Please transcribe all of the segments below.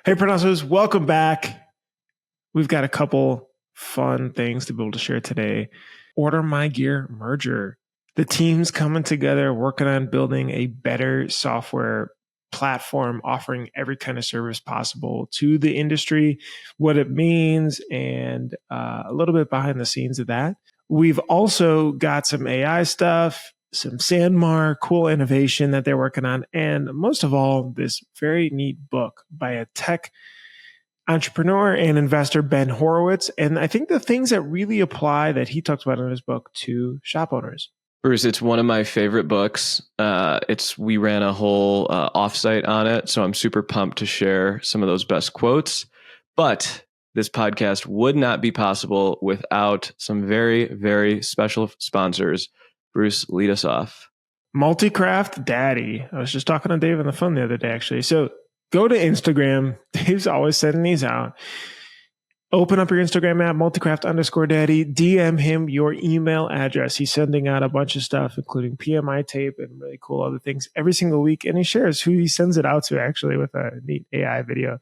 Hey, Printhouse, welcome back. We've got a couple fun things to be able to share today. OrderMyGear merger. The team's coming together, working on building a better software platform, offering every kind of service possible to the industry, what it means, and a little bit behind the scenes of that. We've also got some AI stuff, some Sandmar, cool innovation that they're working on, and most of all, this very neat book by a tech entrepreneur and investor, Ben Horowitz. And I think the things that really apply that he talks about in his book to shop owners. Bruce, it's one of my favorite books. We ran a whole offsite on it, so I'm super pumped to share some of those best quotes. But this podcast would not be possible without some very, very special sponsors. Bruce, lead us off. Multicraft Daddy. I was just talking to Dave on the phone the other day, actually. So go to Instagram. Dave's always sending these out. Open up your Instagram app, multicraft_daddy. DM him your email address. He's sending out a bunch of stuff, including PMI tape and really cool other things every single week. And he shares who he sends it out to, actually, with a neat AI video.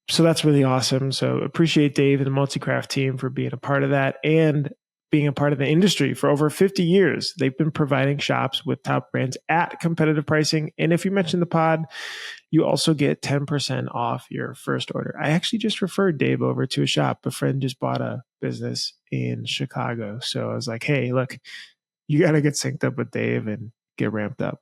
So that's really awesome. So appreciate Dave and the Multicraft team for being a part of that and being a part of the industry for over 50 years. They've been providing shops with top brands at competitive pricing. And if you mention the pod, you also get 10% off your first order. I actually just referred Dave over to a shop. A friend just bought a business in Chicago. So I was like, hey, look, you got to get synced up with Dave and get ramped up.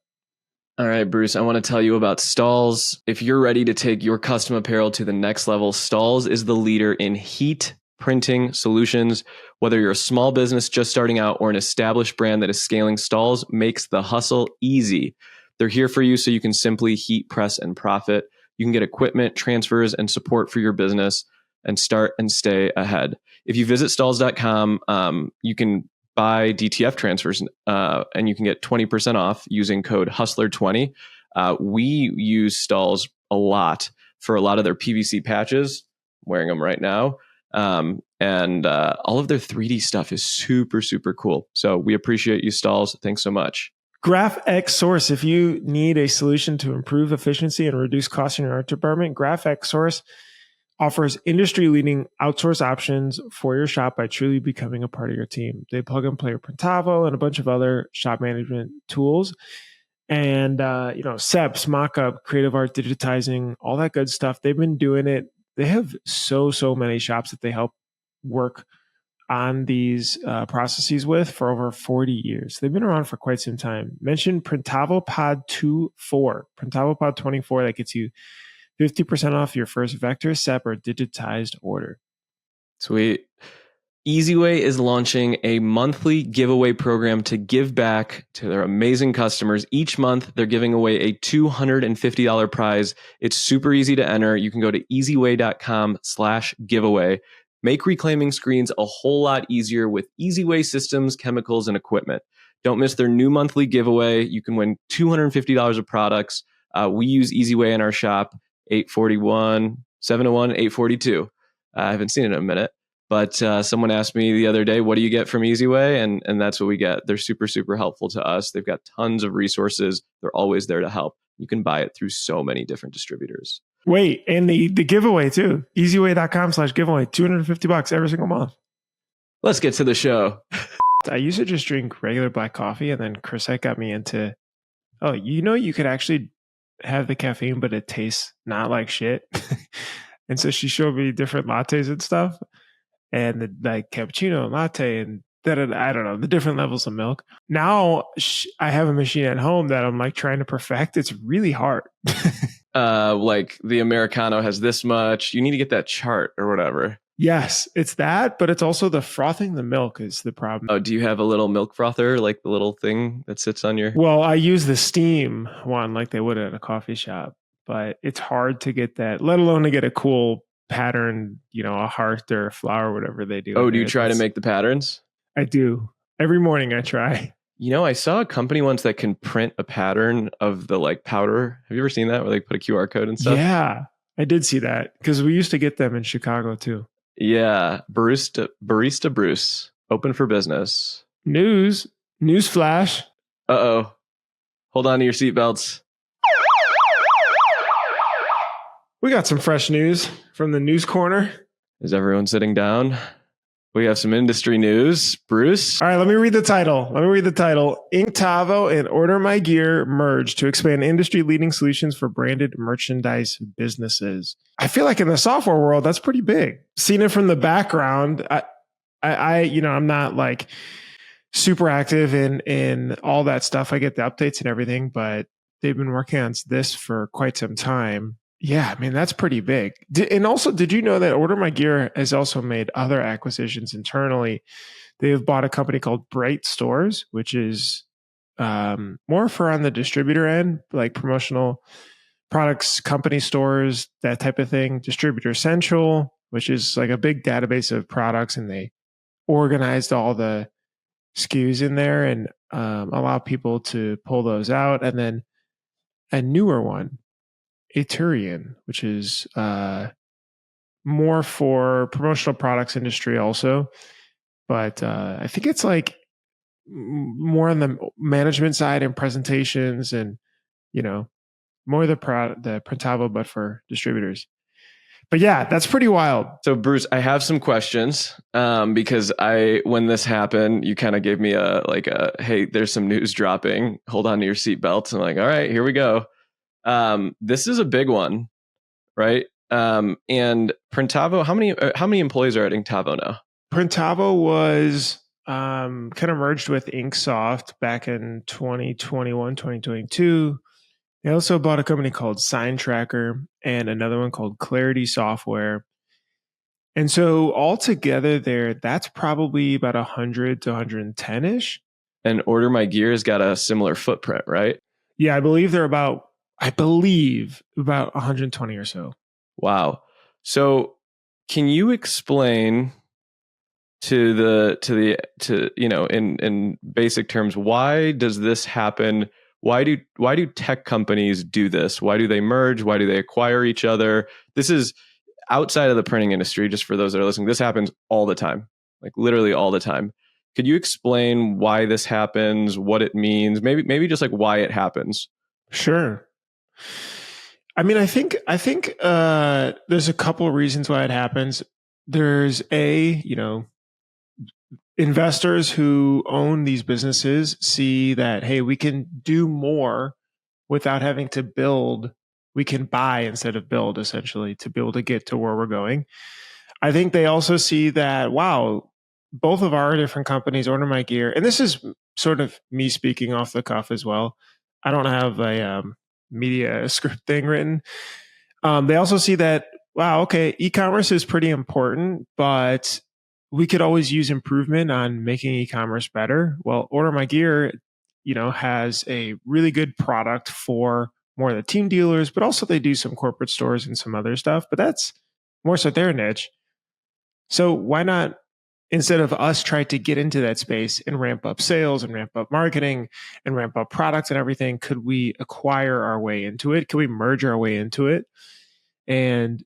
All right, Bruce, I want to tell you about Stalls. If you're ready to take your custom apparel to the next level, Stalls is the leader in heat printing solutions. Whether you're a small business just starting out or an established brand that is scaling, Stalls makes the hustle easy. They're here for you so you can simply heat, press, and profit. You can get equipment, transfers, and support for your business and start and stay ahead. If you visit stalls.com, you can buy DTF transfers and you can get 20% off using code Hustler20. We use Stalls a lot for a lot of their PVC patches. I'm wearing them right now. And all of their 3D stuff is super, super cool. So we appreciate you, Stalls. Thanks so much. GraphX Source. If you need a solution to improve efficiency and reduce costs in your art department, GraphX Source offers industry-leading outsource options for your shop by truly becoming a part of your team. They plug and play with Printavo and a bunch of other shop management tools. And, SEPs, mockup, creative art, digitizing, all that good stuff. They've been doing it. They have so many shops that they help work on these processes with for over 40 years. They've been around for quite some time. Mention Printavo Pod 24, Printavo Pod 24, that gets you 50% off your first vector, SEP, or digitized order. Sweet. EasyWay is launching a monthly giveaway program to give back to their amazing customers. Each month, they're giving away a $250 prize. It's super easy to enter. You can go to easyway.com/giveaway. Make reclaiming screens a whole lot easier with EasyWay systems, chemicals, and equipment. Don't miss their new monthly giveaway. You can win $250 of products. We use EasyWay in our shop, 841, 701, 842. I haven't seen it in a minute. But someone asked me the other day, what do you get from EasyWay? And that's what we get. They're super, super helpful to us. They've got tons of resources. They're always there to help. You can buy it through so many different distributors. Wait, and the giveaway too. Easyway.com/giveaway, $250 every single month. Let's get to the show. I used to just drink regular black coffee, and then Chrisette got me into, you could actually have the caffeine, but it tastes not like shit. And so she showed me different lattes and stuff. And the cappuccino and latte and I don't know, the different levels of milk. Now I have a machine at home that I'm like trying to perfect. It's really hard. Like the Americano has this much. You need to get that chart or whatever. Yes, it's that, but it's also the frothing the milk is the problem. Oh, do you have a little milk frother, like the little thing that sits on your... Well, I use the steam one like they would at a coffee shop, but it's hard to get that, let alone to get a cool pattern, a heart or a flower, whatever they do. Oh, do you try to make the patterns? I do. Every morning I try. I saw a company once that can print a pattern of the powder. Have you ever seen that where they put a QR code and stuff? Yeah, I did see that because we used to get them in Chicago too. Yeah. Barista Bruce, open for business. News flash. Uh-oh. Hold on to your seatbelts. We got some fresh news from the news corner. Is everyone sitting down? We have some industry news. Bruce? All right, let me read the title. Inktavo and OrderMyGear merge to expand industry-leading solutions for branded merchandise businesses. I feel like in the software world, that's pretty big. Seeing it from the background, I'm not like super active in all that stuff. I get the updates and everything, but they've been working on this for quite some time. Yeah, I mean, that's pretty big. And also, did you know that OrderMyGear has also made other acquisitions internally? They have bought a company called Bright Stores, which is more for on the distributor end, like promotional products, company stores, that type of thing. Distributor Central, which is like a big database of products, and they organized all the SKUs in there and allow people to pull those out. And then a newer one, Aturian, which is more for promotional products industry also. But I think it's like more on the management side and presentations and, more the Printavo, but for distributors. But yeah, that's pretty wild. So Bruce, I have some questions because when this happened, you kind of gave me hey, there's some news dropping. Hold on to your seatbelts. I'm like, all right, here we go. This is a big one, right? And Printavo, how many employees are at Inktavo now? Printavo was kind of merged with Inksoft back in 2021, 2022. They also bought a company called Sign Tracker and another one called Clarity Software. And so altogether that's probably about 100 to 110-ish. And OrderMyGear has got a similar footprint, right? Yeah, I believe they're about 120 or so. Wow. So can you explain in basic terms, why does this happen? Why do tech companies do this? Why do they merge? Why do they acquire each other? This is outside of the printing industry, just for those that are listening. This happens all the time, like literally all the time. Could you explain why this happens, what it means, maybe just like why it happens? Sure. I mean, I think there's a couple of reasons why it happens. There's investors who own these businesses see that, hey, we can do more without having to build. We can buy instead of build, essentially, to be able to get to where we're going. I think they also see that, wow, both of our different companies, OrderMyGear, and this is sort of me speaking off the cuff as well. I don't have a media script thing written. They also see that, wow, okay, e-commerce is pretty important, but we could always use improvement on making e-commerce better. Well, OrderMyGear, has a really good product for more of the team dealers, but also they do some corporate stores and some other stuff, but that's more so their niche. So why not, instead of us try to get into that space and ramp up sales and ramp up marketing and ramp up products and everything, could we acquire our way into it? Could we merge our way into it? And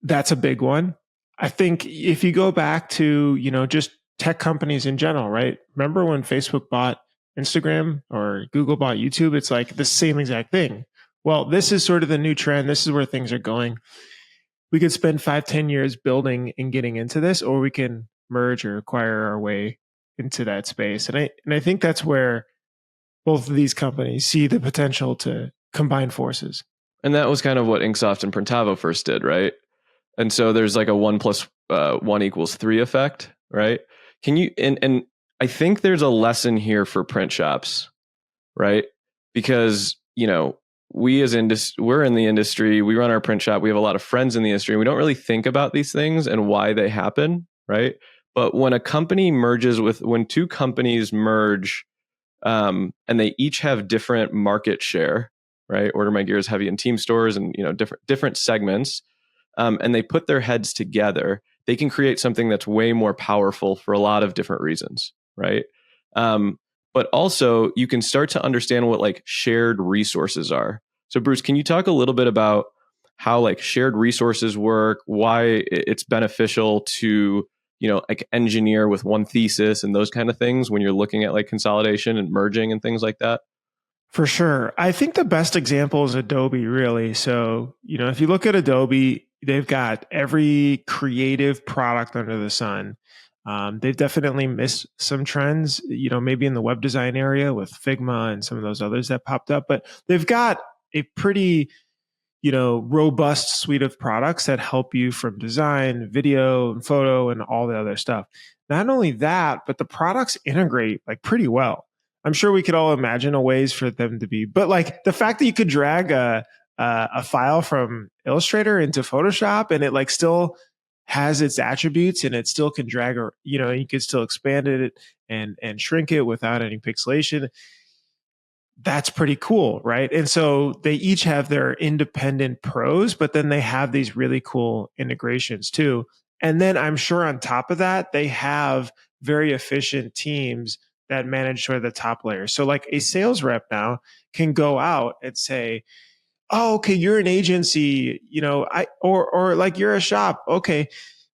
that's a big one. I think if you go back to, just tech companies in general, right? Remember when Facebook bought Instagram or Google bought YouTube? It's like the same exact thing. Well, this is sort of the new trend. This is where things are going. We could spend 5-10 years building and getting into this, or we can merge or acquire our way into that space. And I think that's where both of these companies see the potential to combine forces. And that was kind of what Inksoft and Printavo first did, right? And so there's like a 1 + 1 = 3 effect, right? Can you, and I think there's a lesson here for print shops, right? Because, we're in the industry, we run our print shop, we have a lot of friends in the industry, and we don't really think about these things and why they happen, right? But when when two companies merge, and they each have different market share, right? OrderMyGear is heavy in team stores and, different segments. And they put their heads together, they can create something that's way more powerful for a lot of different reasons, right? But also you can start to understand what like shared resources are. So Bruce, can you talk a little bit about how like shared resources work, why it's beneficial to, like engineer with one thesis and those kind of things when you're looking at like consolidation and merging and things like that? For sure. I think the best example is Adobe, really. So, if you look at Adobe, they've got every creative product under the sun. They've definitely missed some trends, maybe in the web design area with Figma and some of those others that popped up, but they've got a pretty, robust suite of products that help you from design, video, and photo, and all the other stuff. Not only that, but the products integrate like pretty well. I'm sure we could all imagine a ways for them to be, but like the fact that you could drag a file from Illustrator into Photoshop and it like still has its attributes and it still can drag, or you could still expand it and shrink it without any pixelation. That's pretty cool, right? And so they each have their independent pros, but then they have these really cool integrations too. And then I'm sure on top of that, they have very efficient teams that manage sort of the top layers. So like a sales rep now can go out and say, oh, okay, you're an agency, or like you're a shop. Okay.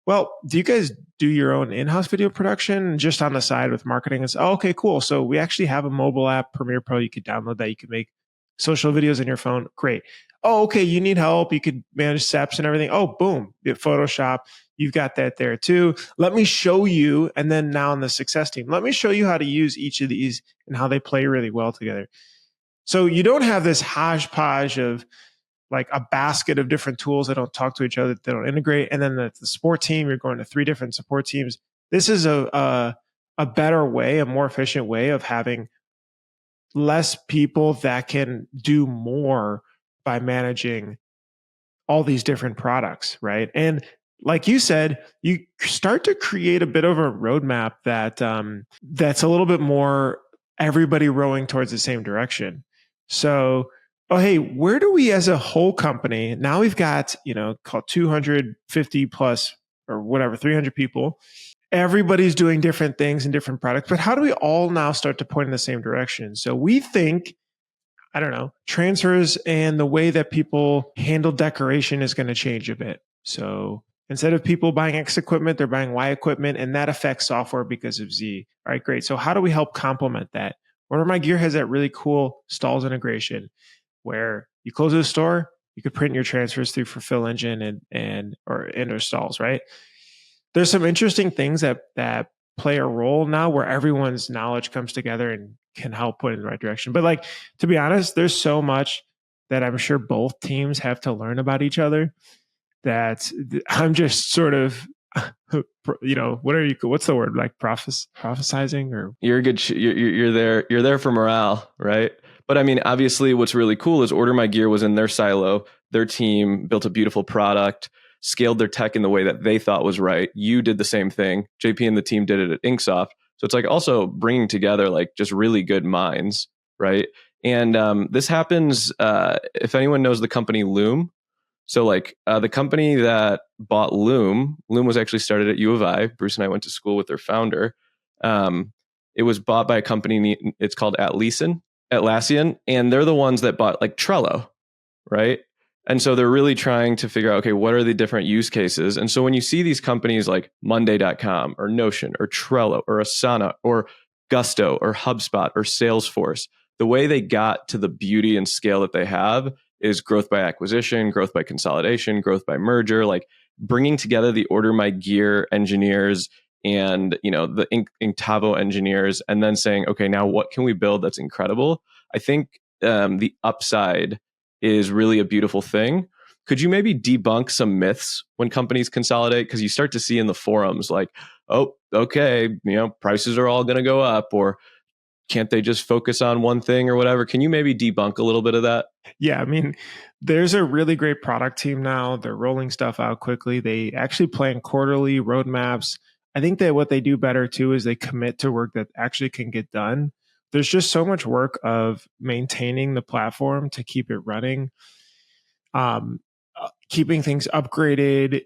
Well, do you guys do your own in-house video production just on the side with marketing? It's okay, cool. So we actually have a mobile app, Premiere Pro. You could download that. You could make social videos on your phone. Great. Oh, okay. You need help. You could manage SEPs and everything. Oh, boom. Photoshop. You've got that there too. Let me show you. And then now on the success team, let me show you how to use each of these and how they play really well together. So you don't have this hodgepodge of like a basket of different tools that don't talk to each other, that don't integrate. And then the support team, you're going to 3 different support teams. This is a better way, a more efficient way of having less people that can do more by managing all these different products, right? And like you said, you start to create a bit of a roadmap that that's a little bit more everybody rowing towards the same direction. So, oh, hey, where do we as a whole company, now we've got, called 250 plus or whatever, 300 people. Everybody's doing different things and different products, but how do we all now start to point in the same direction? So we think, I don't know, transfers and the way that people handle decoration is going to change a bit. So instead of people buying X equipment, they're buying Y equipment, and that affects software because of Z. All right, great. So how do we help complement that? OrderMyGear has that really cool stalls integration where you close the store, you could print your transfers through Fulfill Engine and or stalls, right? There's some interesting things that play a role now where everyone's knowledge comes together and can help put in the right direction. But like, to be honest, there's so much that I'm sure both teams have to learn about each other that I'm just sort of, what's the word, like prophesizing, or You're good. You're there. You're there for morale, right? But I mean, obviously, what's really cool is OrderMyGear was in their silo. Their team built a beautiful product, scaled their tech in the way that they thought was right. You did the same thing. JP and the team did it at Inksoft. So it's like also bringing together like just really good minds, right? And this happens if anyone knows the company Loom. So like the company that bought Loom was actually started at U of I. Bruce and I went to school with their founder. It was bought by a company. It's called Atlassian, and they're the ones that bought like Trello, right? And so they're really trying to figure out, okay, what are the different use cases? And so when you see these companies like Monday.com or Notion or Trello or Asana or Gusto or HubSpot or Salesforce, the way they got to the beauty and scale that they have is growth by acquisition, growth by consolidation, growth by merger, like bringing together the OrderMyGear engineers and the Inktavo engineers, and then saying, okay, now what can we build that's incredible? I think the upside is really a beautiful thing. Could you maybe debunk some myths when companies consolidate? Because you start to see in the forums like, oh, okay, prices are all going to go up, or can't they just focus on one thing or whatever? Can you maybe debunk a little bit of that? Yeah, I mean, there's a really great product team now. They're rolling stuff out quickly. They actually plan quarterly roadmaps. I think that what they do better too is they commit to work that actually can get done. There's just so much work of maintaining the platform to keep it running, keeping things upgraded,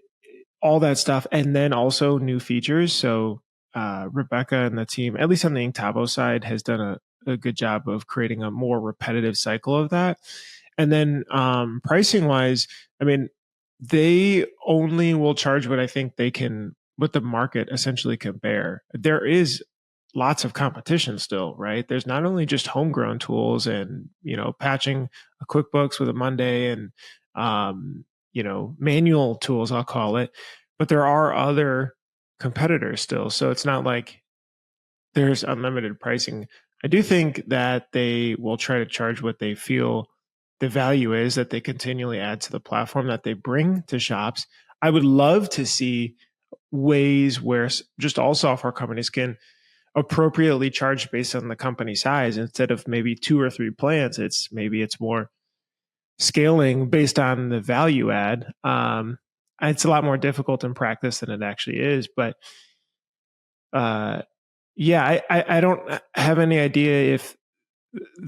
all that stuff, and then also new features. So Rebecca and the team, at least on the Inktavo side, has done a good job of creating a more repetitive cycle of that. And then pricing wise, I mean, they only will charge what I think they can, what the market essentially can bear. There is lots of competition still, right? There's not only just homegrown tools and, patching a QuickBooks with a Monday and, manual tools, I'll call it, but there are other competitors still. So it's not like there's unlimited pricing. I do think that they will try to charge what they feel the value is that they continually add to the platform that they bring to shops. I would love to see ways where just all software companies can appropriately charge based on the company size instead of maybe 2 or 3 plans. It's more scaling based on the value add. It's a lot more difficult in practice than it actually is, but I don't have any idea if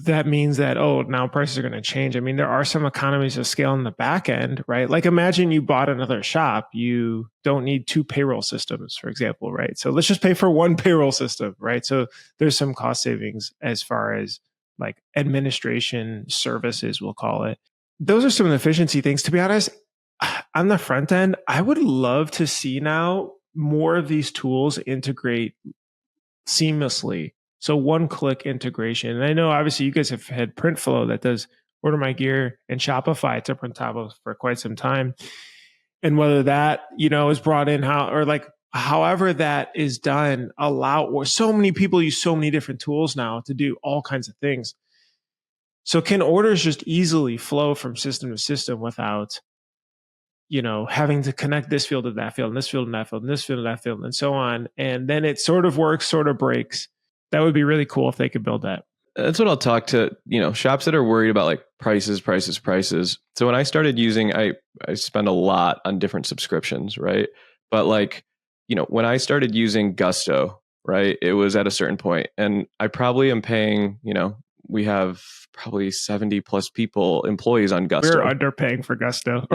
that means that, now prices are going to change. I mean, there are some economies of scale in the back end, right? Like imagine you bought another shop. You don't need 2 payroll systems, for example, right? So let's just pay for 1 payroll system, right? So there's some cost savings as far as like administration services, we'll call it. Those are some of the efficiency things. To be honest, on the front end, I would love to see now more of these tools integrate seamlessly. So one-click integration. And I know obviously you guys have had Printflow that does OrderMyGear and Shopify to Printavo for quite some time. And whether that, is brought in however that is done, or so many people use so many different tools now to do all kinds of things. So can orders just easily flow from system to system without, having to connect this field to that field and this field and that field and this field and that field and so on. And then it sort of works, sort of breaks. That would be really cool if they could build that. That's what I'll talk to, shops that are worried about like prices. So when I started using, I spend a lot on different subscriptions, right? But like, when I started using Gusto, right, it was at a certain point and I probably am paying, we have probably 70 plus employees on Gusto. We're underpaying for Gusto.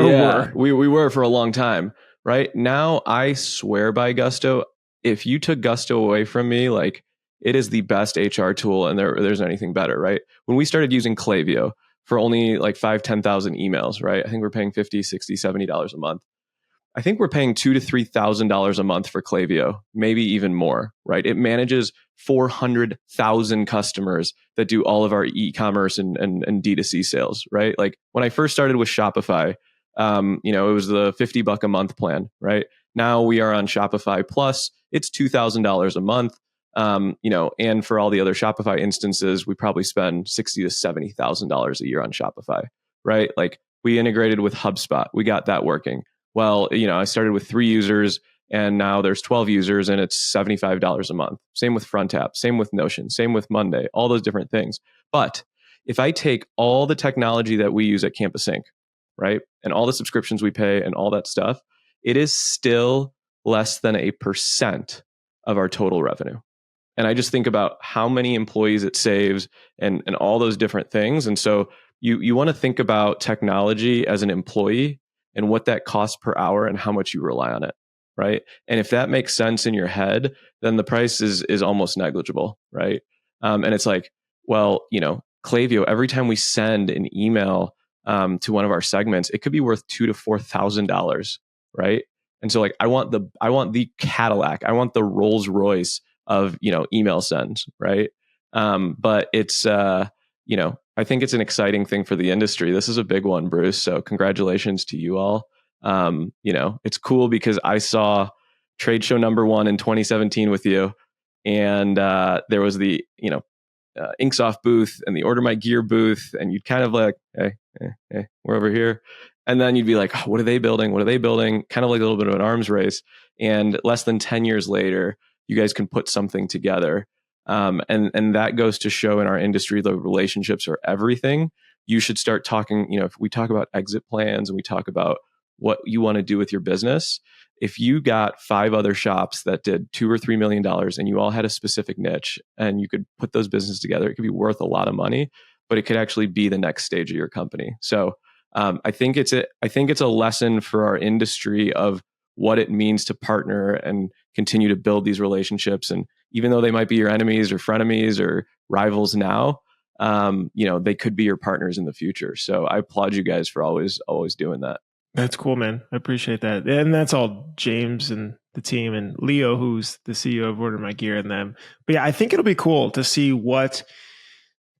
We were for a long time, right? Now I swear by Gusto. If you took Gusto away from me, like it is the best HR tool and there's anything better, right? When we started using Klaviyo for only like 5,000-10,000 emails, right? I think we're paying $50, $60, $70 a month. I think we're paying $2,000 to $3,000 a month for Klaviyo, maybe even more, right? It manages 400,000 customers that do all of our e-commerce and D2C sales, right? Like when I first started with Shopify, it was the $50 a month plan, right? Now we are on Shopify Plus, it's $2,000 a month. And for all the other Shopify instances, we probably spend $60,000 to $70,000 a year on Shopify, right? Like we integrated with HubSpot, we got that working. Well, I started with 3 users and now there's 12 users and it's $75 a month. Same with FrontApp, same with Notion, same with Monday, all those different things. But if I take all the technology that we use at Campus Ink, right, and all the subscriptions we pay and all that stuff, it is still less than 1% of our total revenue. And I just think about how many employees it saves and all those different things. And so you want to think about technology as an employee and what that costs per hour and how much you rely on it, right? And if that makes sense in your head, then the price is almost negligible, right? And it's like, well, Klaviyo, every time we send an email to one of our segments, it could be worth $2,000 to $4,000, right? And so like I want the Cadillac, I want the Rolls Royce of email sends, right? But it's I think it's an exciting thing for the industry. This is a big one, Bruce. So congratulations to you all. It's cool because I saw trade show number 1 in 2017 with you, and there was the Inksoft booth and the OrderMyGear booth, and you'd kind of like, hey, we're over here. And then you'd be like, oh, what are they building? Kind of like a little bit of an arms race. And less than 10 years later, you guys can put something together. And that goes to show in our industry, the relationships are everything. You should start talking, if we talk about exit plans and we talk about what you want to do with your business, if you got 5 other shops that did $2 or $3 million and you all had a specific niche and you could put those businesses together, it could be worth a lot of money, but it could actually be the next stage of your company. So I think it's a lesson for our industry of what it means to partner and continue to build these relationships. And even though they might be your enemies or frenemies or rivals now, they could be your partners in the future. So I applaud you guys for always doing that. That's cool, man. I appreciate that. And that's all James and the team and Leo, who's the CEO of OrderMyGear and them. But yeah, I think it'll be cool to see what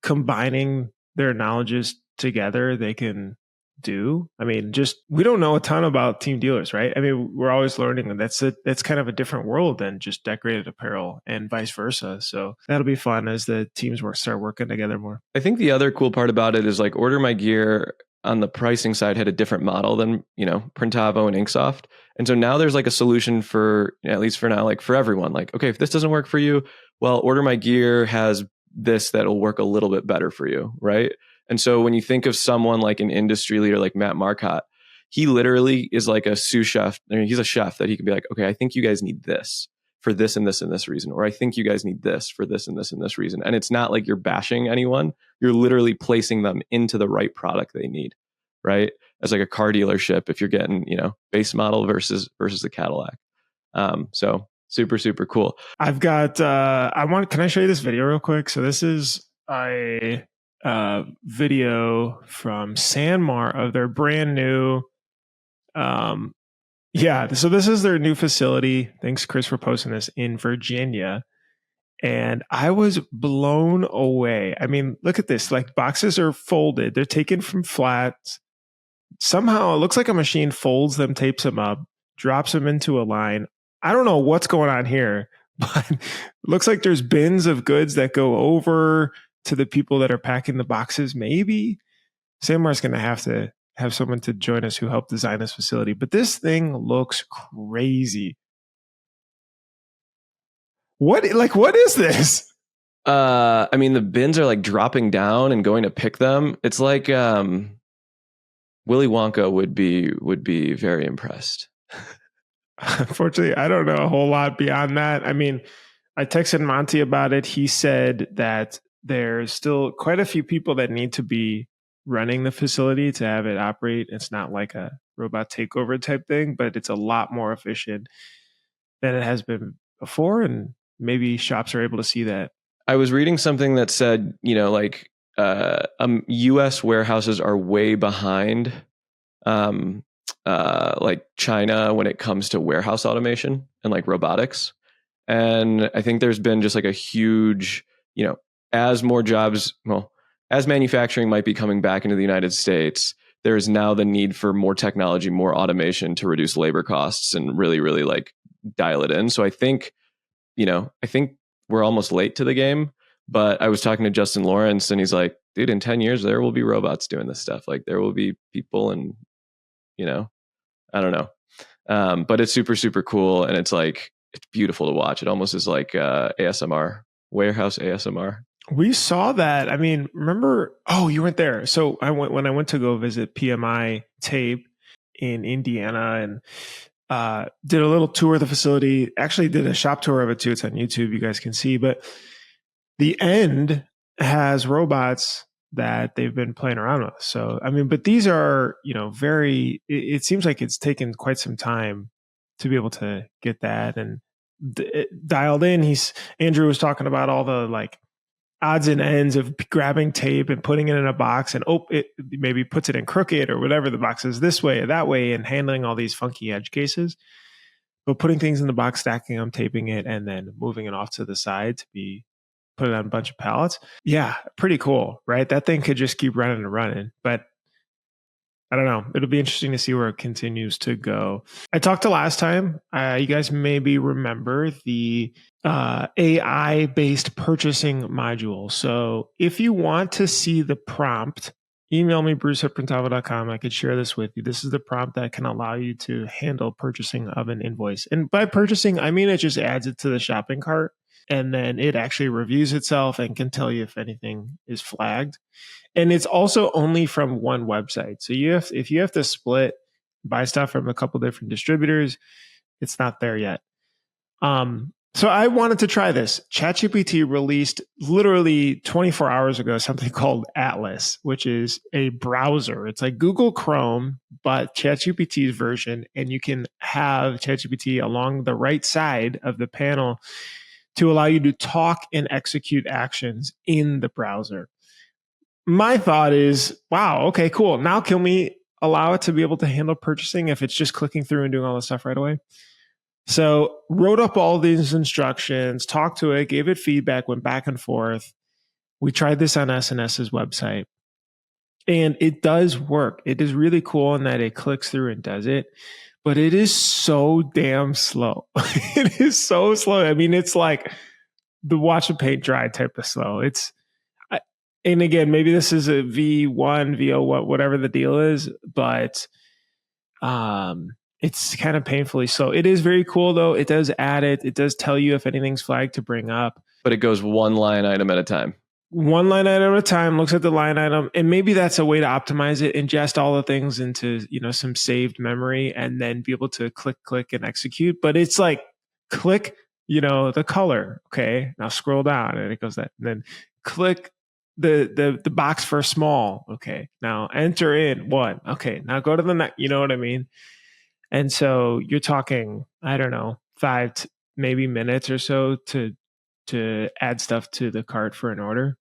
combining their knowledges together they can do. I mean, just we don't know a ton about team dealers, right? I mean, we're always learning, and that's kind of a different world than just decorated apparel and vice versa. So that'll be fun as the teams start working together more. I think the other cool part about it is like OrderMyGear on the pricing side had a different model than, Printavo and Inksoft. And so now there's like a solution for, at least for now, like for everyone, like, okay, if this doesn't work for you, well, OrderMyGear has this that'll work a little bit better for you, right? And so when you think of someone like an industry leader like Matt Marcotte, he literally is like a sous chef. I mean, he's a chef that he can be like, okay, I think you guys need this for this and this and this reason, or I think you guys need this for this and this and this reason. And it's not like you're bashing anyone. You're literally placing them into the right product they need, right? As like a car dealership, if you're getting, base model versus the Cadillac. So super, super cool. I've got, can I show you this video real quick? So this is a video from Sanmar of their brand new, so this is their new facility. Thanks, Chris, for posting this in Virginia. And I was blown away. I mean, look at this. Like, boxes are folded. They're taken from flats. Somehow it looks like a machine folds them, tapes them up, drops them into a line. I don't know what's going on here, but it looks like there's bins of goods that go over to the people that are packing the boxes. Maybe Sanmar's going to have someone to join us who helped design this facility. But this thing looks crazy. What is this? I mean, the bins are like dropping down and going to pick them. It's like Willy Wonka would be very impressed. Unfortunately, I don't know a whole lot beyond that. I mean, I texted Monty about it. He said that there's still quite a few people that need to be running the facility to have it operate. It's not like a robot takeover type thing, but it's a lot more efficient than it has been before. And maybe shops are able to see that. I was reading something that said, U.S. warehouses are way behind like China when it comes to warehouse automation and like robotics. And I think there's been just like a huge, as more jobs, as manufacturing might be coming back into the United States, there is now the need for more technology, more automation to reduce labor costs and really, really like dial it in. So I think we're almost late to the game, but I was talking to Justin Lawrence and he's like, dude, in 10 years, there will be robots doing this stuff. Like there will be people and, I don't know. But it's super, super cool. And it's like, it's beautiful to watch. It almost is like ASMR, warehouse ASMR. We saw that. I mean, remember? Oh, you went there. So when I went to go visit PMI Tape in Indiana and did a little tour of the facility. Actually, did a shop tour of it too. It's on YouTube. You guys can see. But the end has robots that they've been playing around with. So I mean, but these are very. It seems like it's taken quite some time to be able to get that and dialed in. Andrew was talking about all the like odds and ends of grabbing tape and putting it in a box and it maybe puts it in crooked or whatever. The box is this way or that way and handling all these funky edge cases, but putting things in the box, stacking them, taping it, and then moving it off to the side to be put it on a bunch of pallets. Yeah, pretty cool, right? That thing could just keep running and running, but I don't know. It'll be interesting to see where it continues to go. I talked to last time. You guys maybe remember the AI-based purchasing module. So if you want to see the prompt, email me, bruce@printavo.com. I could share this with you. This is the prompt that can allow you to handle purchasing of an invoice. And by purchasing, I mean it just adds it to the shopping cart, and then it actually reviews itself and can tell you if anything is flagged. And it's also only from one website. So if you have to buy stuff from a couple different distributors, it's not there yet. So I wanted to try this. ChatGPT released literally 24 hours ago something called Atlas, which is a browser. It's like Google Chrome, but ChatGPT's version. And you can have ChatGPT along the right side of the panel to allow you to talk and execute actions in the browser. My thought is, wow, okay, cool. Now can we allow it to be able to handle purchasing if it's just clicking through and doing all this stuff right away? So wrote up all these instructions, talked to it, gave it feedback, went back and forth. We tried this on SNS's website, and it does work. It is really cool in that it clicks through and does it, but it is so damn slow. It is so slow. I mean, it's like the watch and paint dry type of slow. And again, maybe this is a V1, VO1, whatever the deal is, but it's kind of painfully slow. It is very cool though. It does add it. It does tell you if anything's flagged to bring up. But it goes one line item at a time. One line item at a time, looks at the line item, and maybe that's a way to optimize it, ingest all the things into, some saved memory, and then be able to click and execute. But it's like click, the color. Okay. Now scroll down and it goes that. And then click the box for small. Okay. Now enter in one. Okay. Now go to the next, you know what I mean? And so you're talking, I don't know, 5 maybe minutes or so to add stuff to the cart for an order.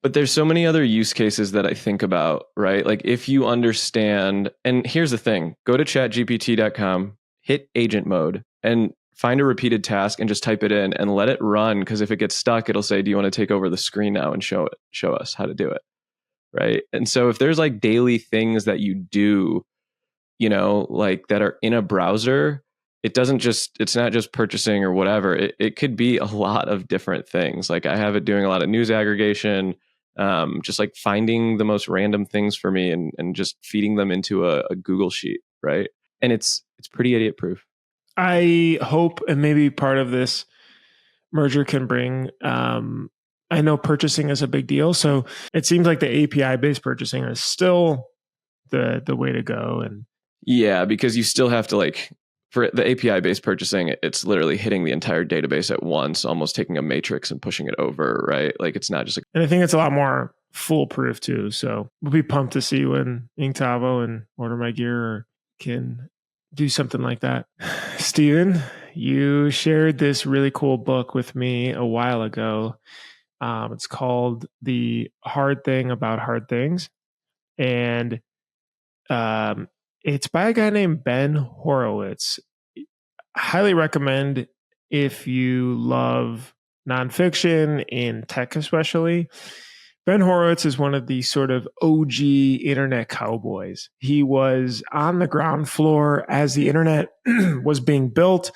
But there's so many other use cases that I think about, right? Like if you understand, and here's the thing, go to chatgpt.com, hit agent mode, and find a repeated task and just type it in and let it run. Because if it gets stuck, it'll say, do you want to take over the screen now and show us how to do it? Right. And so if there's like daily things that you do, like that are in a browser, it's not just purchasing or whatever. It could be a lot of different things. Like I have it doing a lot of news aggregation, just like finding the most random things for me and just feeding them into a Google sheet. Right. And it's pretty idiot proof. I hope, and maybe part of this merger can bring, I know purchasing is a big deal. So it seems like the API based purchasing is still the way to go. And yeah, because you still have to for the API based purchasing, it's literally hitting the entire database at once, almost taking a matrix and pushing it over, right? Like it's not just and I think it's a lot more foolproof too. So we'll be pumped to see when Inktavo and OrderMyGear can do something like that. Steven, you shared this really cool book with me a while ago. It's called The Hard Thing About Hard Things. And it's by a guy named Ben Horowitz. Highly recommend if you love nonfiction in tech, especially. Ben Horowitz is one of the sort of OG internet cowboys. He was on the ground floor as the internet was being built.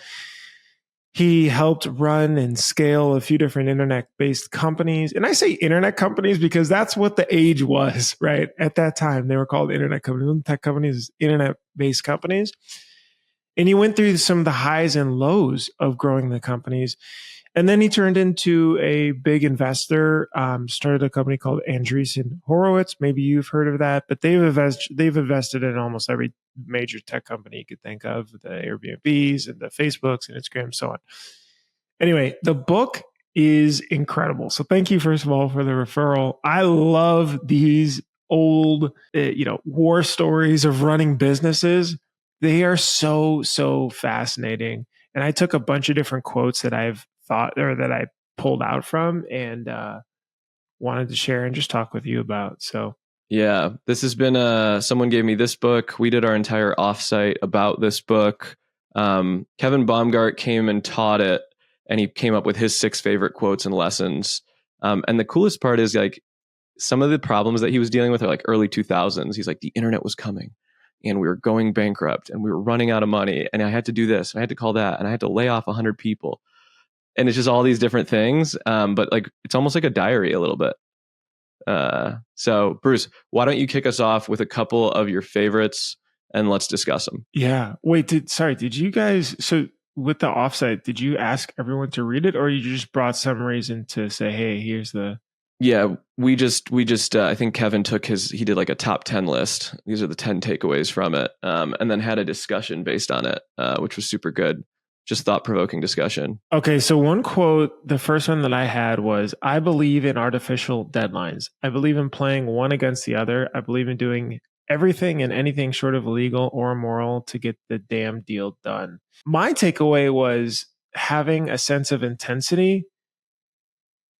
He helped run and scale a few different internet-based companies. And I say internet companies because that's what the age was, right? At that time, they were called internet companies. Tech companies, internet-based companies. And he went through some of the highs and lows of growing the companies. And then he turned into a big investor, started a company called Andreessen Horowitz. Maybe you've heard of that, but they've invested in almost every major tech company you could think of, the Airbnbs and the Facebooks and Instagram, and so on. Anyway, the book is incredible. So thank you, first of all, for the referral. I love these old, war stories of running businesses. They are so, so fascinating. And I took a bunch of different quotes that I've thought or that I pulled out from and wanted to share and just talk with you about. So yeah, this has been someone gave me this book. We did our entire offsite about this book. Kevin Baumgart came and taught it, and he came up with his 6 favorite quotes and lessons. And the coolest part is like some of the problems that he was dealing with are like early 2000s. He's like, the internet was coming and we were going bankrupt and we were running out of money and I had to do this and I had to call that and I had to lay off 100 people. And it's just all these different things. But like, it's almost like a diary a little bit. So Bruce, why don't you kick us off with a couple of your favorites and let's discuss them. Yeah. Wait, did you guys, so with the offsite, did you ask everyone to read it or you just brought summaries in to say, hey, here's the... Yeah, we just I think Kevin he did like a top 10 list. These are the 10 takeaways from it. And then had a discussion based on it, which was super good. Just thought-provoking discussion. Okay, so one quote, the first one that I had was, I believe in artificial deadlines. I believe in playing one against the other. I believe in doing everything and anything short of illegal or immoral to get the damn deal done. My takeaway was having a sense of intensity,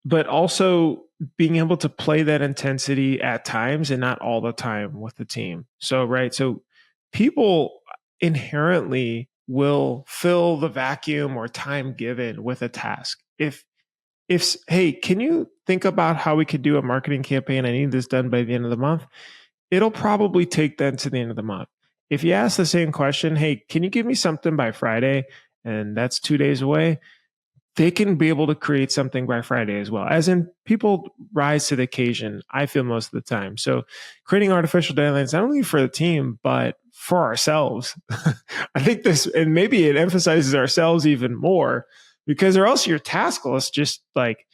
but also being able to play that intensity at times and not all the time with the team. So, right. So people inherently will fill the vacuum or time given with a task. If hey, can you think about how we could do a marketing campaign? I need this done by the end of the month. It'll probably take them to the end of the month. If you ask the same question, hey, can you give me something by Friday? And that's 2 days away. They can be able to create something by Friday as well. As in, people rise to the occasion, I feel, most of the time. So creating artificial deadlines, not only for the team, but for ourselves. I think this, and maybe it emphasizes ourselves even more, because or else your task list just like,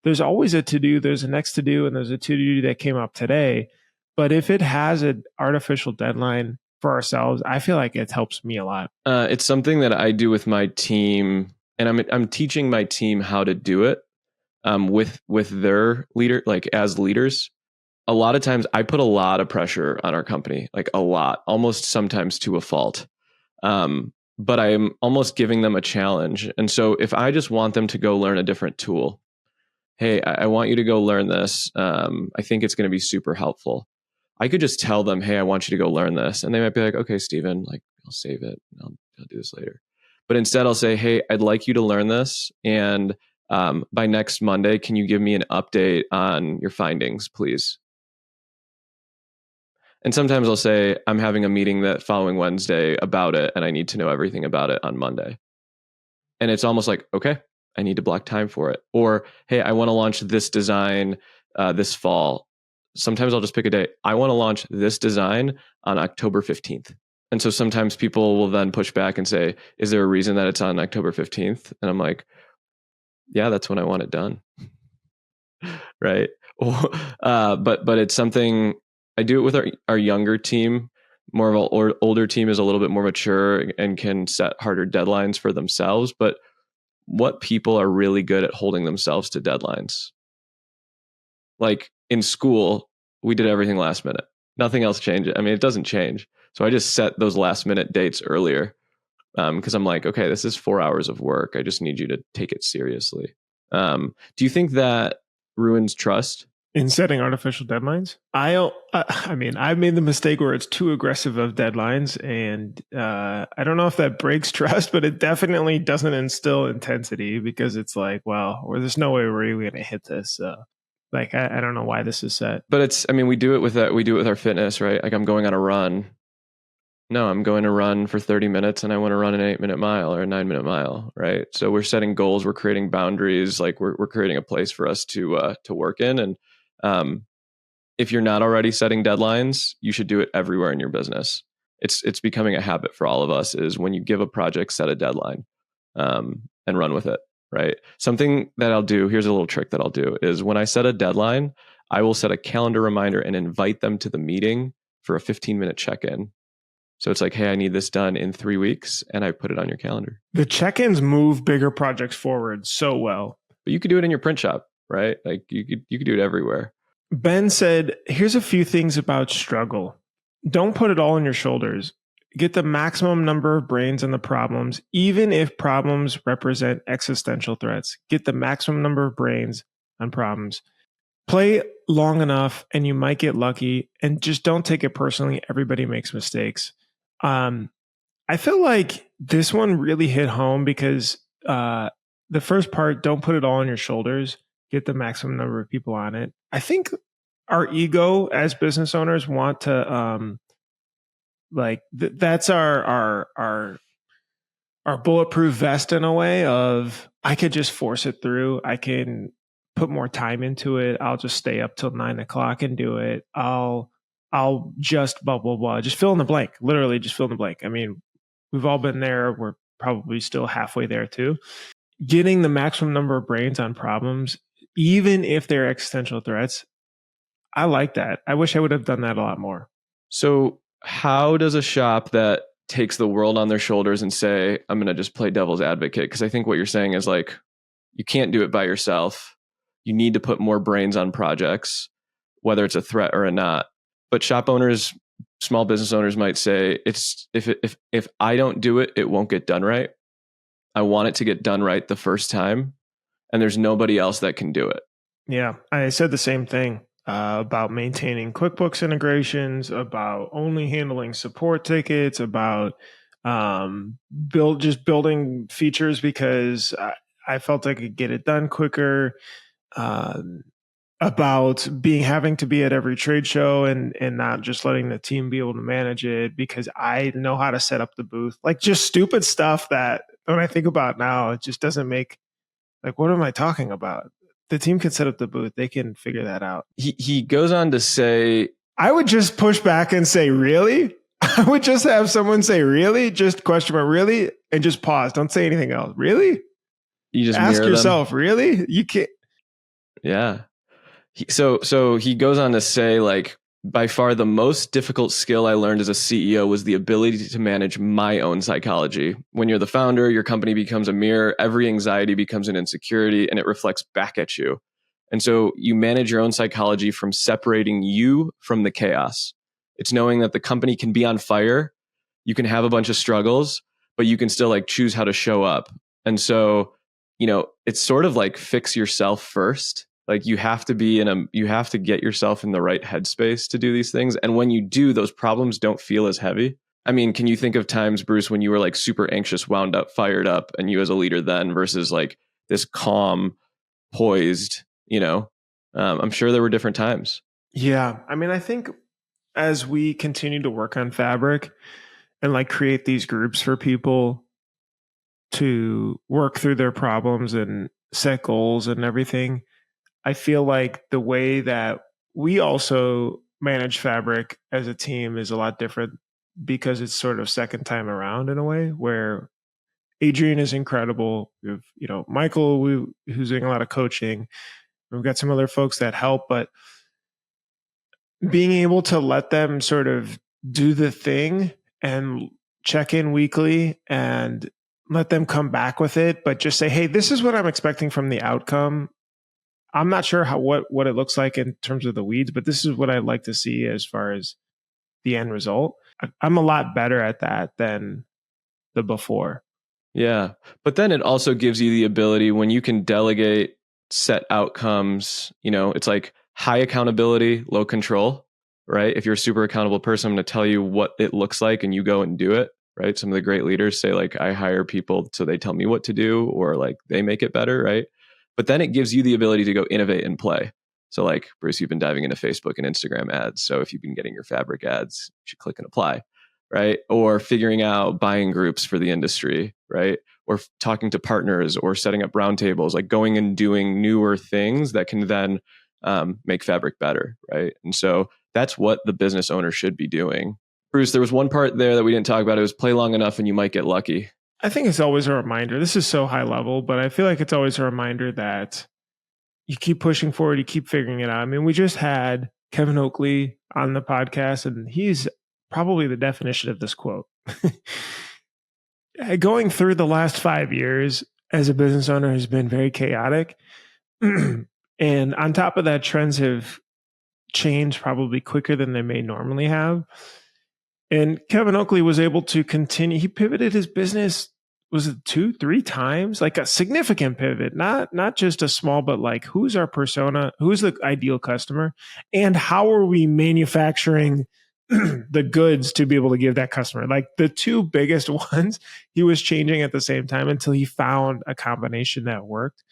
there's always a to-do, there's a next to-do, and there's a to-do that came up today. But if it has an artificial deadline for ourselves, I feel like it helps me a lot. It's something that I do with my team, and I'm teaching my team how to do it with their leader, like as leaders. A lot of times I put a lot of pressure on our company, like a lot, almost sometimes to a fault. But I'm almost giving them a challenge. And so if I just want them to go learn a different tool, hey, I want you to go learn this. I think it's going to be super helpful. I could just tell them, hey, I want you to go learn this. And they might be like, okay, Steven, like I'll save it. I'll do this later. But instead I'll say, hey, I'd like you to learn this. And by next Monday, can you give me an update on your findings, please? And sometimes I'll say, I'm having a meeting that following Wednesday about it, and I need to know everything about it on Monday. And it's almost like, okay, I need to block time for it. Or, hey, I want to launch this design this fall. Sometimes I'll just pick a date. I want to launch this design on October 15th. And so sometimes people will then push back and say, is there a reason that it's on October 15th? And I'm like, yeah, that's when I want it done. Right. But it's something I do it with our younger team. More of an older team is a little bit more mature and can set harder deadlines for themselves. But what people are really good at holding themselves to deadlines? Like in school, we did everything last minute. Nothing else changed. I mean, it doesn't change. So I just set those last minute dates earlier because I'm like, okay, this is 4 hours of work. I just need you to take it seriously. Do you think that ruins trust? In setting artificial deadlines? I mean, I've made the mistake where it's too aggressive of deadlines, and I don't know if that breaks trust, but it definitely doesn't instill intensity because it's like, well, there's no way we're really going to hit this. Like, I don't know why this is set. But we do it with our fitness, right? Like I'm going on a run. No, I'm going to run for 30 minutes and I want to run an 8-minute mile or a 9-minute mile, right? So we're setting goals, we're creating boundaries, like we're creating a place for us to work in. And if you're not already setting deadlines, you should do it everywhere in your business. It's becoming a habit for all of us is when you give a project, set a deadline and run with it, right? Something that I'll do, here's a little trick that I'll do, is when I set a deadline, I will set a calendar reminder and invite them to the meeting for a 15-minute check-in. So it's like, hey, I need this done in 3 weeks, and I put it on your calendar. The check-ins move bigger projects forward so well. But you could do it in your print shop, right? Like you could do it everywhere. Ben said, here's a few things about struggle. Don't put it all on your shoulders. Get the maximum number of brains on the problems, even if problems represent existential threats. Get the maximum number of brains on problems. Play long enough and you might get lucky, and just don't take it personally. Everybody makes mistakes. I feel like this one really hit home because the first part, don't put it all on your shoulders. Get the maximum number of people on it. I think our ego as business owners want to that's our bulletproof vest in a way of I could just force it through. I can put more time into it. I'll just stay up till 9 o'clock and do it. I'll just blah, blah, blah. Just fill in the blank. Literally just fill in the blank. I mean, we've all been there. We're probably still halfway there too. Getting the maximum number of brains on problems, even if they're existential threats. I like that. I wish I would have done that a lot more. So how does a shop that takes the world on their shoulders and say, I'm going to just play devil's advocate? Because I think what you're saying is like, you can't do it by yourself. You need to put more brains on projects, whether it's a threat or a not. But shop owners, small business owners might say, if I don't do it, it won't get done right. I want it to get done right the first time, and there's nobody else that can do it. Yeah, I said the same thing about maintaining QuickBooks integrations, about only handling support tickets, about building features because I felt I could get it done quicker. About having to be at every trade show and not just letting the team be able to manage it because I know how to set up the booth. Like just stupid stuff that when I think about now, it just doesn't make like, what am I talking about? The team can set up the booth. They can figure that out. He goes on to say, I would just push back and say, really? I would just have someone say, really? Just question mark, really? And just pause. Don't say anything else. Really? You just ask yourself, really? You can't. Yeah. So he goes on to say, like, by far the most difficult skill I learned as a CEO was the ability to manage my own psychology. When you're the founder, your company becomes a mirror. Every anxiety becomes an insecurity and it reflects back at you. And so you manage your own psychology from separating you from the chaos. It's knowing that the company can be on fire. You can have a bunch of struggles, but you can still like choose how to show up. And so, it's sort of like fix yourself first. Like you have to get yourself in the right headspace to do these things. And when you do, those problems don't feel as heavy. I mean, can you think of times, Bruce, when you were like super anxious, wound up, fired up, and you as a leader then versus like this calm, poised, I'm sure there were different times. Yeah. I mean, I think as we continue to work on fabric and like create these groups for people to work through their problems and set goals and everything, I feel like the way that we also manage fabric as a team is a lot different because it's sort of second time around in a way where Adrian is incredible. We have, Michael, who's doing a lot of coaching. We've got some other folks that help, but being able to let them sort of do the thing and check in weekly and let them come back with it, but just say, hey, this is what I'm expecting from the outcome. I'm not sure what it looks like in terms of the weeds, but this is what I'd like to see as far as the end result. I'm a lot better at that than the before. Yeah. But then it also gives you the ability when you can delegate set outcomes, it's like high accountability, low control, right? If you're a super accountable person, I'm going to tell you what it looks like and you go and do it, right? Some of the great leaders say like, I hire people so they tell me what to do or like they make it better, right? But then it gives you the ability to go innovate and play. So like, Bruce, you've been diving into Facebook and Instagram ads. So if you've been getting your fabric ads, you should click and apply, right? Or figuring out buying groups for the industry, right? Or talking to partners or setting up roundtables, like going and doing newer things that can then make fabric better, right? And so that's what the business owner should be doing. Bruce, there was one part there that we didn't talk about. It was play long enough and you might get lucky. I think it's always a reminder. This is so high level, but I feel like it's always a reminder that you keep pushing forward, you keep figuring it out. I mean, we just had Kevin Oakley on the podcast, and he's probably the definition of this quote. Going through the last 5 years as a business owner has been very chaotic. And on top of that, trends have changed probably quicker than they may normally have. And Kevin Oakley was able to continue. He pivoted his business, was it 2-3 times? Like a significant pivot, not just a small, but like who's our persona? Who's the ideal customer? And how are we manufacturing the goods to be able to give that customer? Like the two biggest ones he was changing at the same time until he found a combination that worked.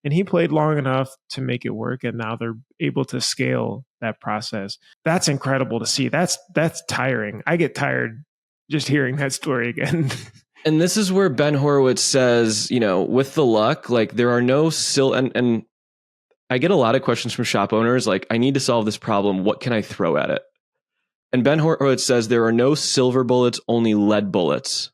And he played long enough to make it work. And now they're able to scale that process. That's incredible to see. That's tiring. I get tired just hearing that story again. And this is where Ben Horowitz says, with the luck, like there are no and I get a lot of questions from shop owners like, I need to solve this problem. What can I throw at it? And Ben Horowitz says there are no silver bullets, only lead bullets.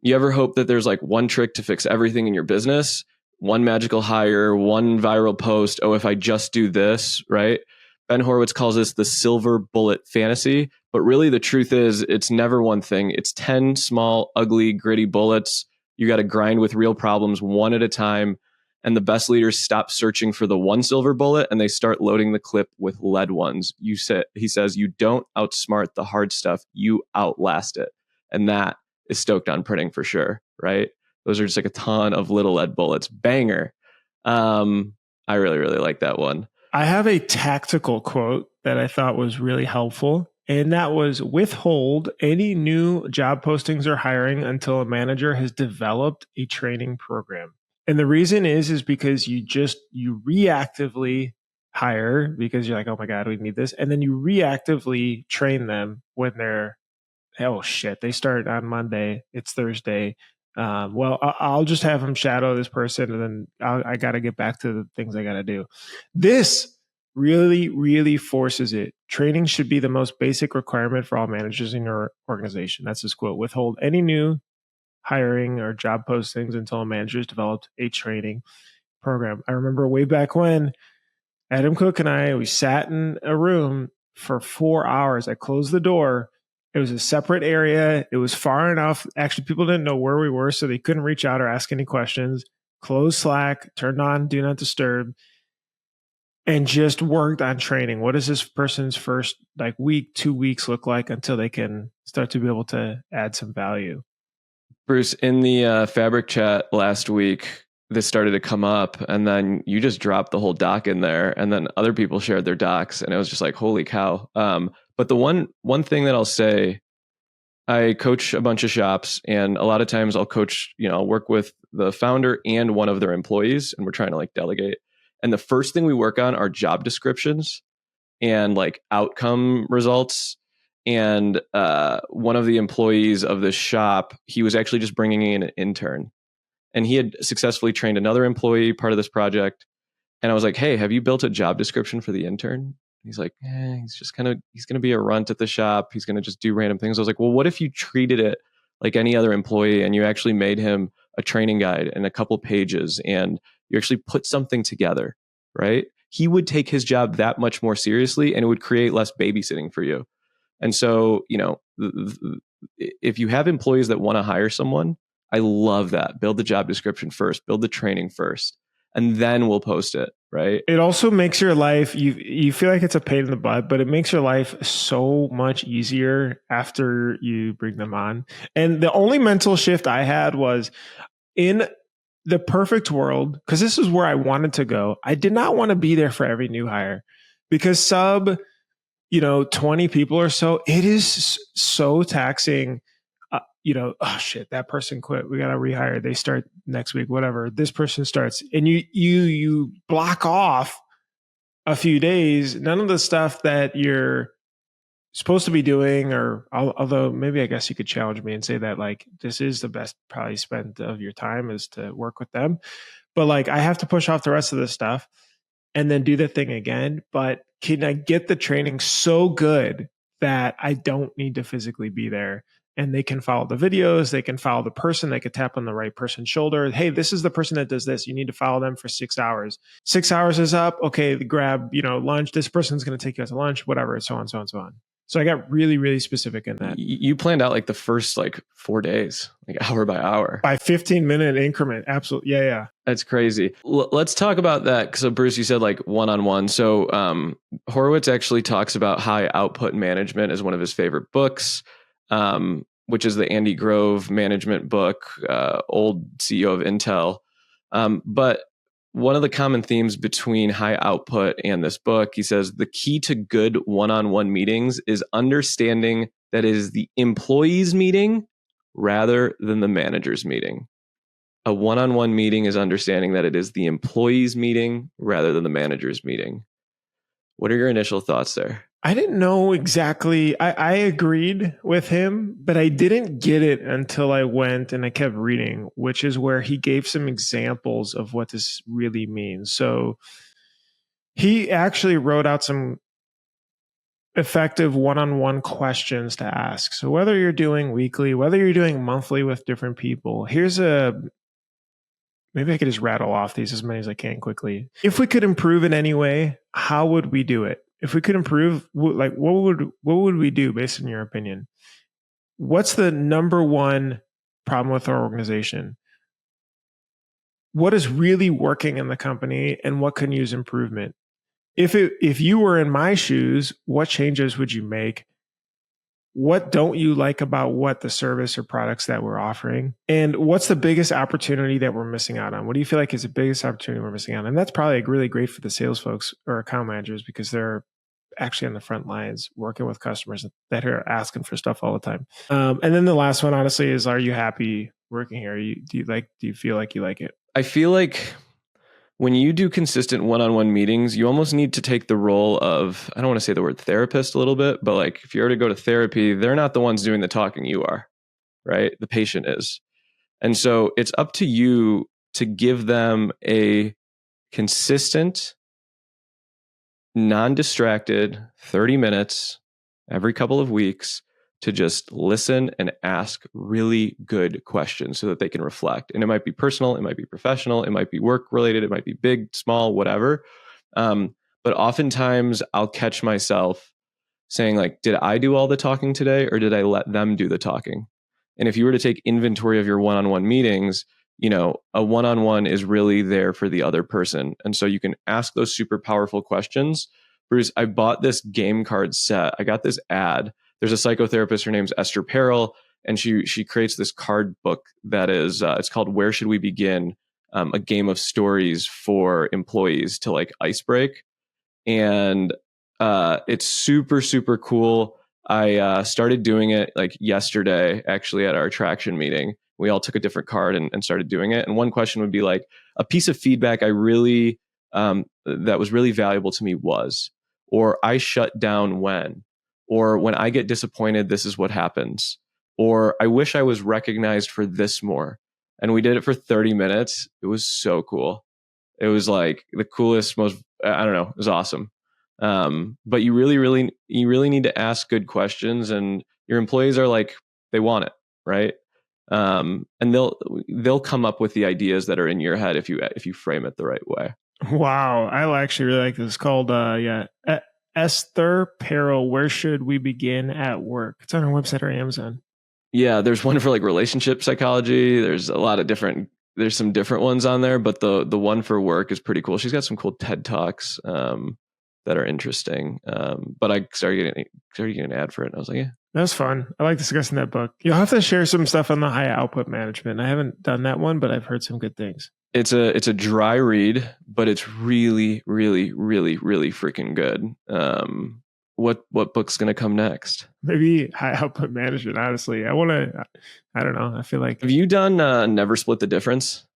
You ever hope that there's like one trick to fix everything in your business? One magical hire, one viral post. Oh, if I just do this, right? Ben Horowitz calls this the silver bullet fantasy. But really the truth is it's never one thing. It's 10 small, ugly, gritty bullets. You got to grind with real problems one at a time. And the best leaders stop searching for the one silver bullet and they start loading the clip with lead ones. He says, you don't outsmart the hard stuff, you outlast it. And that is stoked on printing for sure, right? Those are just like a ton of little lead bullets. Banger. I really, really like that one. I have a tactical quote that I thought was really helpful. And that was withhold any new job postings or hiring until a manager has developed a training program. And the reason is because you reactively hire because you're like, oh my God, we need this. And then you reactively train them when they're, oh shit, they start on Monday, it's Thursday. Well, I'll just have them shadow this person and then I got to get back to the things I got to do. This really, really forces it. Training should be the most basic requirement for all managers in your organization. That's his quote. Withhold any new hiring or job postings until a manager has developed a training program. I remember way back when Adam Cook and we sat in a room for 4 hours. I closed the door. It was a separate area. It was far enough. Actually, people didn't know where we were, so they couldn't reach out or ask any questions. Closed Slack, turned on Do Not Disturb, and just worked on training. What does this person's first week, 2 weeks look like until they can start to be able to add some value? Bruce, in the Fabric chat last week, this started to come up, and then you just dropped the whole doc in there, and then other people shared their docs, and it was just like, holy cow. But the one thing that I'll say, I coach a bunch of shops, and a lot of times I'll coach, I'll work with the founder and one of their employees, and we're trying to delegate. And the first thing we work on are job descriptions and outcome results. And one of the employees of this shop, he was actually just bringing in an intern, and he had successfully trained another employee part of this project. And I was like, hey, have you built a job description for the intern? He's like, he's going to be a runt at the shop. He's going to just do random things. I was like, well, what if you treated it like any other employee and you actually made him a training guide and a couple pages and you actually put something together, right? He would take his job that much more seriously and it would create less babysitting for you. And so, if you have employees that want to hire someone, I love that. Build the job description first, build the training first, and then we'll post it, right? It also makes your life, you feel like it's a pain in the butt, but it makes your life so much easier after you bring them on. And the only mental shift I had was in the perfect world, because this is where I wanted to go. I did not want to be there for every new hire because 20 people or so, it is so taxing. Oh shit, that person quit. We got to rehire. They start next week, whatever. This person starts, and you block off a few days. None of the stuff that you're supposed to be doing, or although maybe I guess you could challenge me and say that this is the best probably spent of your time is to work with them. But I have to push off the rest of this stuff and then do the thing again. But can I get the training so good that I don't need to physically be there? And they can follow the videos, they can follow the person, they can tap on the right person's shoulder. Hey, this is the person that does this. You need to follow them for 6 hours. 6 hours is up. Okay, grab, lunch. This person's going to take you out to lunch, whatever, so on, so on, so on. So I got really, really specific in that. You planned out the first 4 days, hour by hour. By 15-minute increment. Absolutely. Yeah. That's crazy. Let's talk about that. So Bruce, you said one-on-one. So Horowitz actually talks about high output management as one of his favorite books. Which is the Andy Grove management book, old CEO of Intel. But one of the common themes between high output and this book, he says, the key to good one-on-one meetings is understanding that it is the employee's meeting rather than the manager's meeting. A one-on-one meeting is understanding that it is the employee's meeting rather than the manager's meeting. What are your initial thoughts there? I didn't know exactly. I agreed with him, but I didn't get it until I went and I kept reading, which is where he gave some examples of what this really means. So he actually wrote out some effective one-on-one questions to ask. So whether you're doing weekly, whether you're doing monthly with different people, maybe I could just rattle off these as many as I can quickly. If we could improve in any way, how would we do it? If we could improve, what would we do based on your opinion? What's the number one problem with our organization? What is really working in the company and what can use improvement? If you were in my shoes, what changes would you make? What don't you like about what the service or products that we're offering? And what's the biggest opportunity that we're missing out on? What do you feel like is the biggest opportunity we're missing out on? And that's probably really great for the sales folks or account managers because they're actually on the front lines working with customers that are asking for stuff all the time. And then the last one, honestly, is, are you happy working here? Do you feel like you like it? I feel like when you do consistent one-on-one meetings, you almost need to take the role of, I don't want to say the word therapist a little bit, but like if you were to go to therapy, they're not the ones doing the talking, you are, right? The patient is. And so it's up to you to give them a consistent, non-distracted 30 minutes every couple of weeks to just listen and ask really good questions so that they can reflect. And it might be personal, it might be professional, it might be work related, it might be big, small, whatever. But oftentimes I'll catch myself saying like, did I do all the talking today or did I let them do the talking? And if you were to take inventory of your one-on-one meetings, a one-on-one is really there for the other person. And so you can ask those super powerful questions. Bruce, I bought this game card set. I got this ad. There's a psychotherapist, her name's Esther Perel, and she creates this card book that is, it's called Where Should We Begin? A game of stories for employees to like ice break. And it's super, super cool. I started doing it like yesterday, actually at our attraction meeting. We all took a different card and started doing it. And one question would be like, a piece of feedback I really, that was really valuable to me was, or I shut down when, or when I get disappointed, this is what happens, or I wish I was recognized for this more. And we did it for 30 minutes. It was so cool. It was like the coolest, most, I don't know, it was awesome. But you really need to ask good questions, and your employees are like, they want it, right? And they'll come up with the ideas that are in your head if you frame it the right way. Wow, I actually really like this. It's called Esther Perel, Where Should We Begin at Work? It's on our website or Amazon. Yeah, there's one for like relationship psychology. There's a lot of there's some different ones on there, but the one for work is pretty cool. She's got some cool TED Talks that are interesting. But I started getting an ad for it, and I was like, yeah. That was fun. I like discussing that book. You'll have to share some stuff on the high output management. I haven't done that one, but I've heard some good things. It's a dry read, but it's really, really, really, really freaking good. What book's going to come next? Maybe high output management. Honestly, I don't know. I feel like. Have you done Never Split the Difference?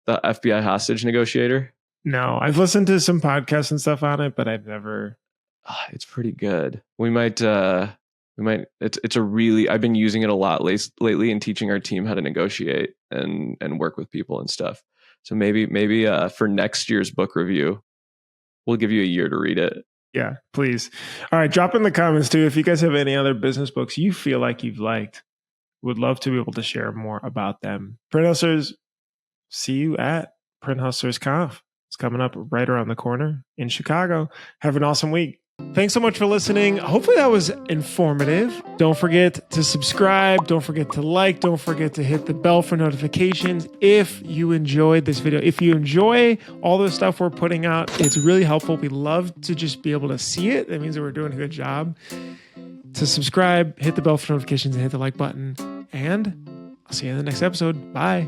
The FBI hostage negotiator? No, I've listened to some podcasts and stuff on it, but I've never. It's pretty good. We might. It's a really. I've been using it a lot lately in teaching our team how to negotiate and work with people and stuff. So maybe for next year's book review, we'll give you a year to read it. Yeah, please. All right, drop in the comments too if you guys have any other business books you feel like you've liked. Would love to be able to share more about them. Print Hustlers, see you at Print Hustlers Conf. It's coming up right around the corner in Chicago. Have an awesome week. Thanks so much for listening. Hopefully that was informative. Don't forget to subscribe. Don't forget to like. Don't forget to hit the bell for notifications if you enjoyed this video. If you enjoy all the stuff we're putting out, it's really helpful. We love to just be able to see it. That means that we're doing a good job. To subscribe, hit the bell for notifications, and hit the like button. And I'll see you in the next episode. Bye.